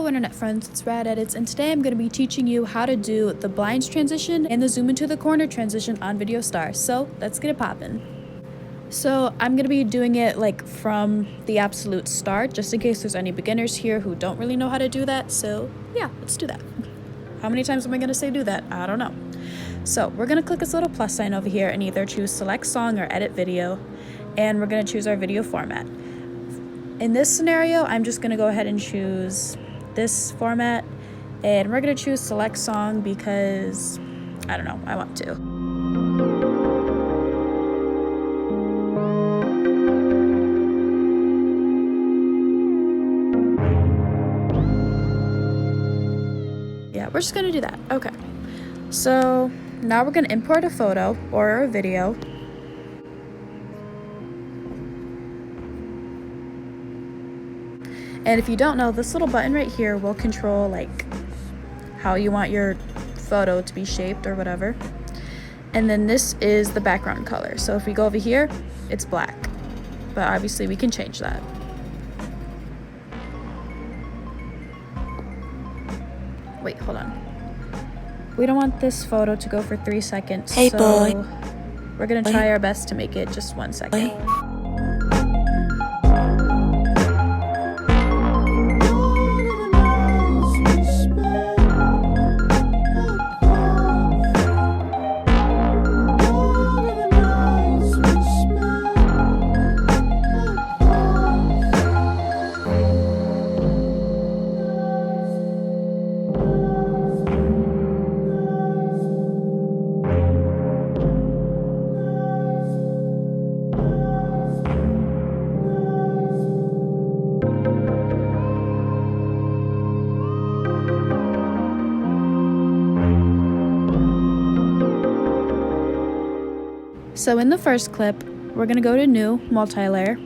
internet friends, it's Rad Edits, and today I'm going to be teaching you how to do the blinds transition and the zoom into the corner transition on VideoStar. So let's get it poppin'. So I'm going to be doing it like from the absolute start, just in case there's any beginners here who don't really know how to do that. So yeah, let's do that. How many times am I going to say do that? I don't know. So we're going to click this little plus sign over here and either choose select song or edit video, and we're going to choose our video format. In this scenario, I'm just going to go ahead and choose this format, and we're going to choose select song because, I don't know, I want to. Yeah, we're just going to do that. Okay. So now we're going to import a photo or a video. And if you don't know, this little button right here will control like how you want your photo to be shaped or whatever. And then this is the background color. So if we go over here, it's black. But obviously we can change that. Wait, hold on. We don't want this photo to go for 3 seconds. Hey, so boy. We're gonna try our best to make it just 1 second. So in the first clip, we're going to go to New, Multi-Layer,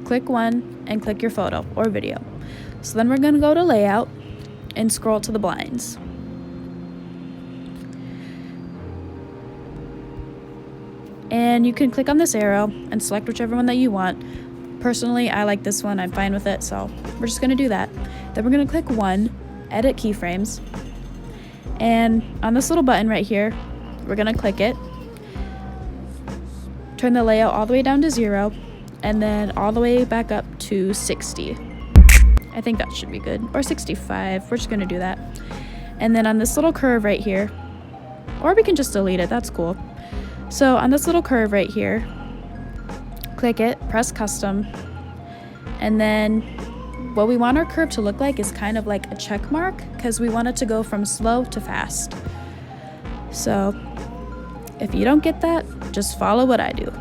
click one, and click your photo or video. So then we're going to go to Layout and scroll to the blinds. And you can click on this arrow and select whichever one that you want. Personally, I like this one. I'm fine with it, so we're just going to do that. Then we're going to click one, Edit Keyframes. And on this little button right here, we're going to click it. Turn the layout all the way down to 0 and then all the way back up to 60. I think that should be good. Or 65. We're just going to do that. And then on this little curve right here, or we can just delete it. That's cool. So on this little curve right here, click it, press custom. And then what we want our curve to look like is kind of like a check mark because we want it to go from slow to fast. So if you don't get that, just follow what I do.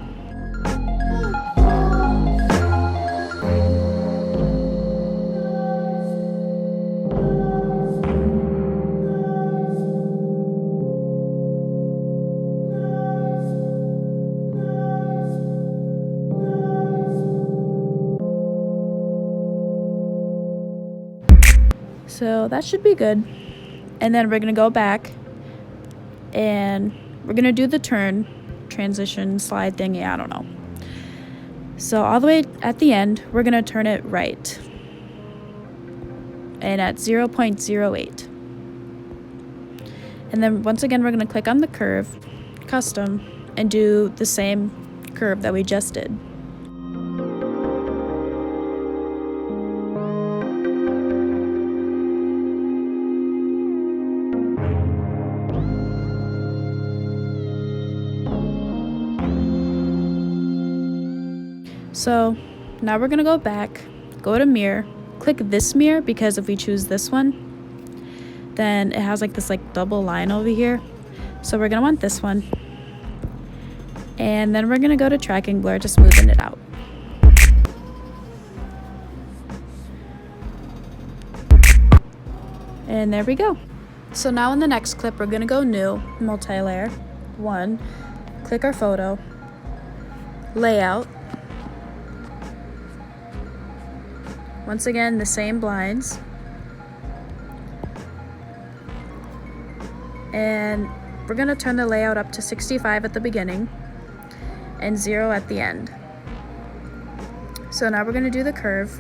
So that should be good. And then we're going to go back and we're going to do the turn transition slide thingy, I don't know. So all the way at the end, we're going to turn it right. And at 0.08. And then once again, we're going to click on the curve, custom, and do the same curve that we just did. So now we're gonna go back, go to mirror, click this mirror because if we choose this one, then it has like this like double line over here. So we're gonna want this one. And then we're gonna go to tracking blur to smoothen it out. And there we go. So now in the next clip, we're gonna go New, Multi-Layer, one, click our photo, Layout. Once again, the same blinds. And we're going to turn the layout up to 65 at the beginning and 0 at the end. So now we're going to do the curve.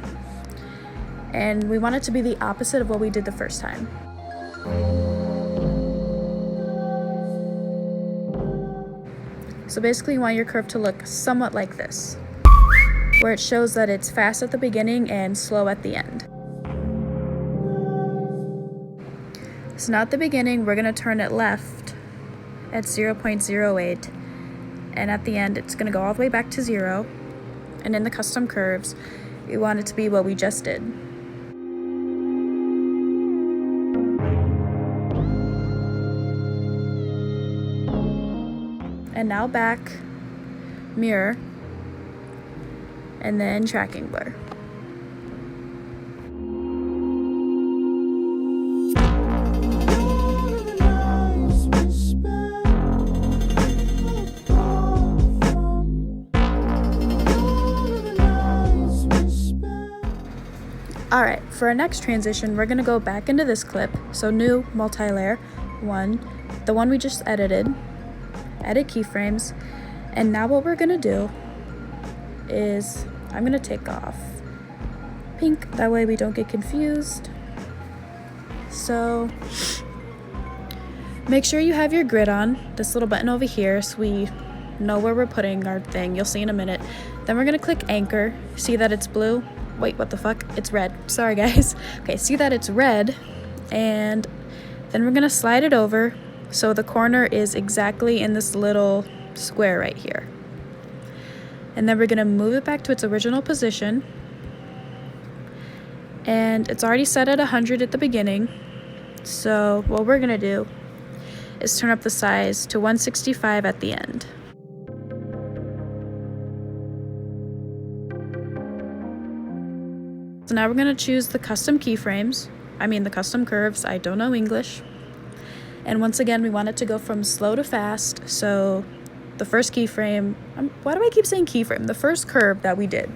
and we want it to be the opposite of what we did the first time. So basically you want your curve to look somewhat like this, where it shows that it's fast at the beginning and slow at the end. So now at the beginning, we're gonna turn it left at 0.08, and at the end, it's gonna go all the way back to 0. And in the custom curves, we want it to be what we just did. And now back, mirror, and then tracking blur. Alright, for our next transition, we're gonna go back into this clip. So new, multi-layer, 1, the one we just edited, edit keyframes, and now what we're gonna do is I'm gonna take off pink, that way we don't get confused. So make sure you have your grid on, this little button over here, so we know where we're putting our thing. You'll see in a minute. Then we're gonna click anchor, see that it's blue. Wait, what the fuck? It's red. Sorry, guys. Okay, see that it's red, and then we're gonna slide it over so the corner is exactly in this little square right here. And then we're gonna move it back to its original position. And it's already set at 100 at the beginning. So what we're gonna do is turn up the size to 165 at the end. So now we're going to choose the custom keyframes, the custom curves. I don't know English. And once again, we want it to go from slow to fast. So the first keyframe, why do I keep saying keyframe? The first curve that we did.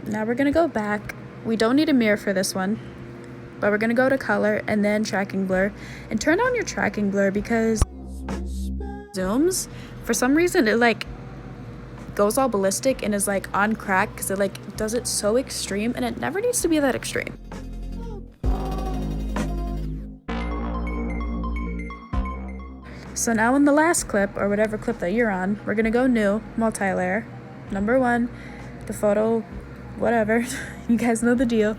Now we're gonna go back. We don't need a mirror for this one, but we're gonna go to color and then tracking blur, and turn on your tracking blur because zooms, for some reason it like goes all ballistic and is like on crack because it like does it so extreme, and it never needs to be that extreme. So now in the last clip, or whatever clip that you're on, we're gonna go new, multi-layer, number 1, the photo, whatever, you guys know the deal.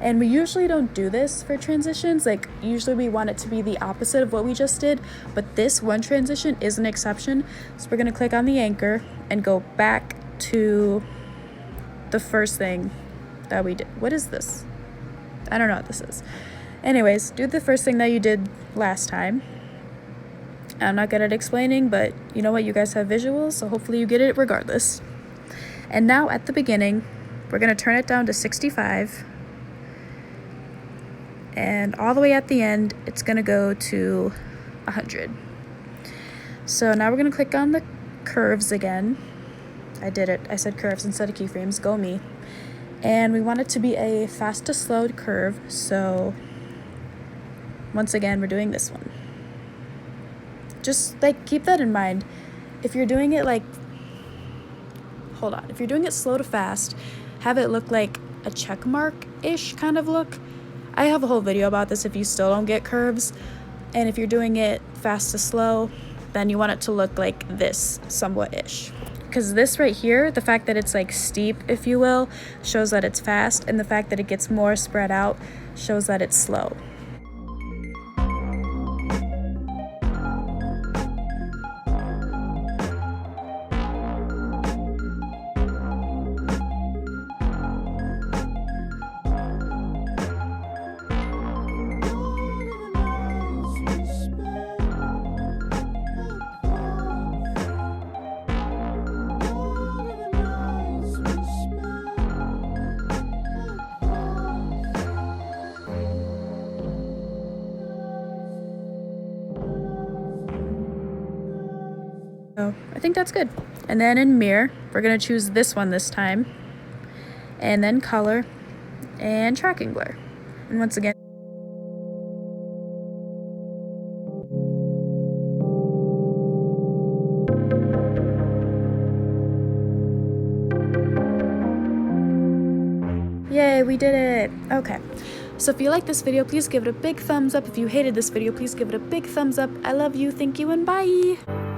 And we usually don't do this for transitions, like usually we want it to be the opposite of what we just did, but this one transition is an exception. So we're gonna click on the anchor and go back to the first thing that we did. What is this? I don't know what this is. Anyways, do the first thing that you did last time. I'm not good at explaining, but you know what, you guys have visuals, so hopefully you get it regardless. And now at the beginning, we're gonna turn it down to 65. And all the way at the end, it's gonna go to 100. So now we're gonna click on the curves again. I did it, I said curves instead of keyframes, go me. And we want it to be a fast to slow curve, so once again, we're doing this one. Just like keep that in mind. If you're doing it like, hold on, if you're doing it slow to fast, have it look like a check mark-ish kind of look. I have a whole video about this if you still don't get curves. And if you're doing it fast to slow, then you want it to look like this, somewhat-ish. Because this right here, the fact that it's like steep, if you will, shows that it's fast, and the fact that it gets more spread out shows that it's slow. So I think that's good. And then in mirror, We're gonna choose this one this time, and then color and tracking blur. And once again, yay, we did it. Okay. So if you like this video, please give it a big thumbs up. If you hated this video, please give it a big thumbs up. I love you, thank you, and bye.